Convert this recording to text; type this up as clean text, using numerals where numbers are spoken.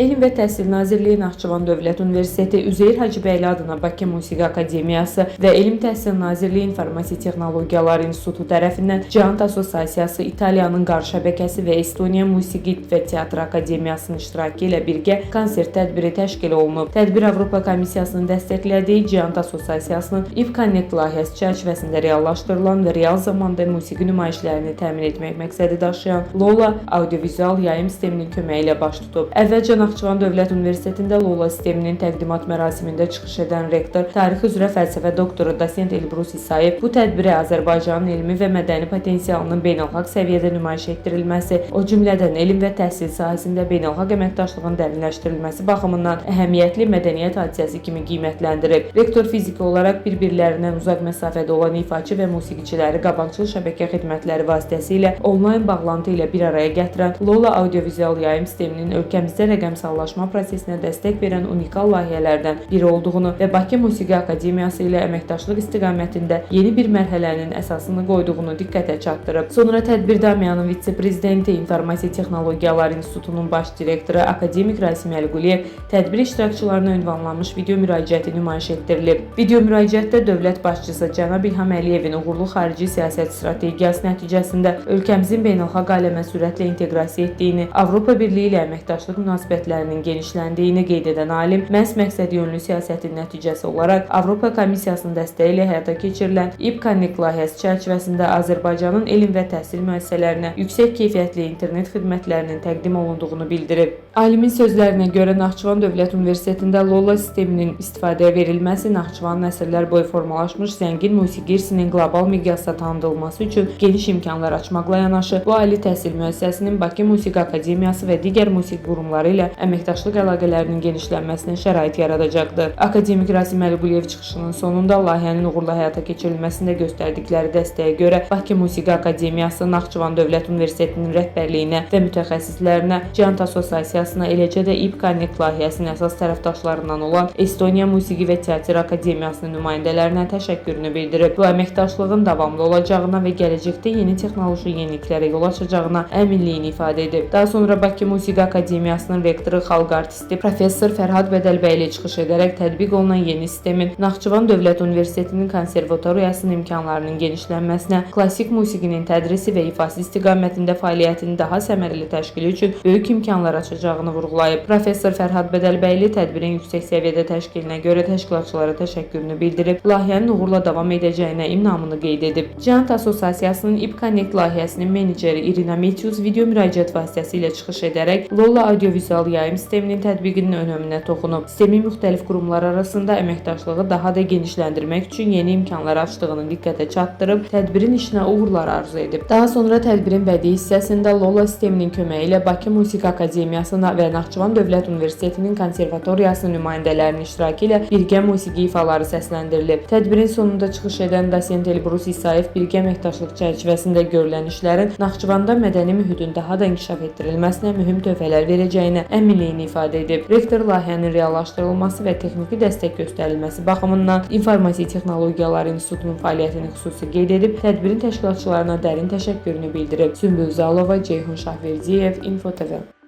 Elm və Təhsil Nazirliyi, Naxçıvan Dövlət Universiteti, Üzeyir Hacıbəyli adına Bakı Musiqi Akademiyası və Elm Təhsil Nazirliyi İnformasiya Texnologiyaları İnstitutu tərəfindən Cihant Assosiasiyası, İtaliyanın Qar şəbəkəsi və Estoniya Musiqi və Teatr Akademiyasının iştirakı ilə birgə konsert tədbiri təşkil olunub. Tədbir Avropa Komissiyasının dəstəklədiyi Cihant Assosiasiyasının IP Connect layihəsi çərçivəsində reallaşdırılan və real zamanda musiqi nümayişlərini təmin etmək məqsədi daşıyan Lola audiovizual yayım sisteminin köməyi ilə baş tutub. Əvvəlcə Naxçıvan Dövlət Universitetində Lola sisteminin təqdimat mərasimində çıxış edən rektor, tarix üzrə fəlsəfə doktoru Dosent Elbrus İsayev bu tədbirə Azərbaycanın elmi və mədəni potensialının beynəlxalq səviyyədə nümayiş etdirilməsi, o cümlədən elm və təhsil sahəsində beynəlxalq əməkdaşlığın dərinləşdirilməsi baxımından əhəmiyyətli mədəniyyət hadisəsi kimi qiymətləndirib. Rektor fiziki olaraq bir-birlərindən uzaq məsafədə olan ifaçı və musiqiçiləri qabaqcıl şəbəkə xidmətləri vasitəsilə onlayn bağlantı ilə bir araya gətirən Lola audiovizual yayım sisteminin ölkəmizdə rəqəmsallaşma prosesinə dəstək verən unikal layihələrdən biri olduğunu və Bakı Musiqi Akademiyası ilə əməkdaşlıq istiqamətində yeni bir mərhələnin əsasını qoyduğunu diqqətə çatdırıb. Sonra tədbir Damiyanın vitse-prezidenti, İnformasiya Texnologiyaları İnstitutunun baş direktoru akademik Rasim Əliquliyev tədbir iştirakçılarına ünvanlanmış video müraciəti nümayiş etdirilib. Video müraciətdə dövlət başçısı cənab İlham Əliyevin uğurlu xarici siyasət strategiyası nəticəsində ölkəmizin beynəlxalq aləmə sürətlə inteqrasiya etdiyini, Avropa Birliyi ilə əməkdaşlıq münasibətlərinin genişləndiyini qeyd edən alim, məhz məqsədyönlü siyasətin nəticəsi olaraq Avropa Komissiyasının dəstəyi ilə həyata keçirilən IP Connect layihəsi çərçivəsində Azərbaycanın elm və təhsil müəssisələrinə yüksək keyfiyyətli internet xidmətlərinin təqdim olunduğunu bildirib. Alimin sözlərinə görə Naxçıvan Dövlət Universitetində Lola sisteminin istifadəyə verilməsi Naxçıvanın əsrlər boyu formalaşmış zəngin musiqi irsinin qlobal miqyasda tanıdılması üçün geniş imkanlar açmaqla yanaşı, bu ali təhsil müəssisəsinin Bakı Musiqi Akademiyası və digər musiqi qurumları ilə əməkdaşlıq əlaqələrinin genişlənməsinə şərait yaradacaqdır. Akademik Rasim Əliquliyev çıxışının sonunda layihənin uğurla həyata keçirilməsində göstərdikləri dəstəyə görə Bakı Musiqi Akademiyası, Naxçıvan Dövlət Universitetinin rəhbərliyinə və mütəxəssislərinə, Cihant Assosiasiyasına, eləcə də IP Connect layihəsinin əsas tərəfdaşlarından olan Estoniya Musiqi və Teatr Akademiyasının nümayəndələrinə təşəkkürünü bildirib. Bu əməkdaşlığın davamlı olacağına və gələcəkdə yeni texnoloji yeniliklərə yol açacağına əminliyini ifadə edib. Daha sonra Bakı Musiqi Akademiyasının rektoru, xalq artisti professor Fərhad Bədəlbəyli çıxış edərək tətbiq olunan yeni sistemin Naxçıvan Dövlət Universitetinin konservatoriyasının imkanlarının genişlənməsinə, klassik musiqinin tədrisi və ifası istiqamətində fəaliyyətini daha səmərəli təşkili üçün böyük imkanlar açacağını vurğulayıb. Professor Fərhad Bədəlbəyli tədbirin yüksək səviyyədə təşkilinə görə təşkilatçılara təşəkkürünü bildirib, layihənin uğurla davam edəcəyinə imnamını qeyd edib. Cihant Assosiasiyasının IP Connect layihəsinin meneceri İrina Metius video müraciət vasitəsilə çıxış edərək Lola audiovizual yayım sisteminin tətbiqinin önəminə toxunub. Sistemin müxtəlif qurumlar arasında əməkdaşlığı daha da genişləndirmək üçün yeni imkanlar açdığını diqqətə çatdırıb, tədbirin işinə uğurlar arzu edib. Daha sonra tədbirin bədii hissəsində Lola sisteminin köməyi ilə Bakı Musiqi Akademiyasına və Naxçıvan Dövlət Universitetinin konservatoriyasının nümayəndələrinin iştirakı ilə birgə musiqi ifaları səsləndirilib. Tədbirin sonunda çıxış edən Dosent Elbrus İsayev birgə əməkdaşlıq çərçivəsində görülən işlərin Naxçıvanda mədəni mühitin daha da inkişaf etdirilməsinə mühüm töhfələr verəcəyinə əminliyini ifadə edib. Rektor layihənin reallaşdırılması və texniki dəstək göstərilməsi baxımından İnformasiya Texnologiyaları İnstitutunun fəaliyyətini xüsusi qeyd edib, tədbirin təşkilatçılarına dərin təşəkkürünü bildirib. Sümbül Zalova, Ceyhun Şahverdiyev, Info TV.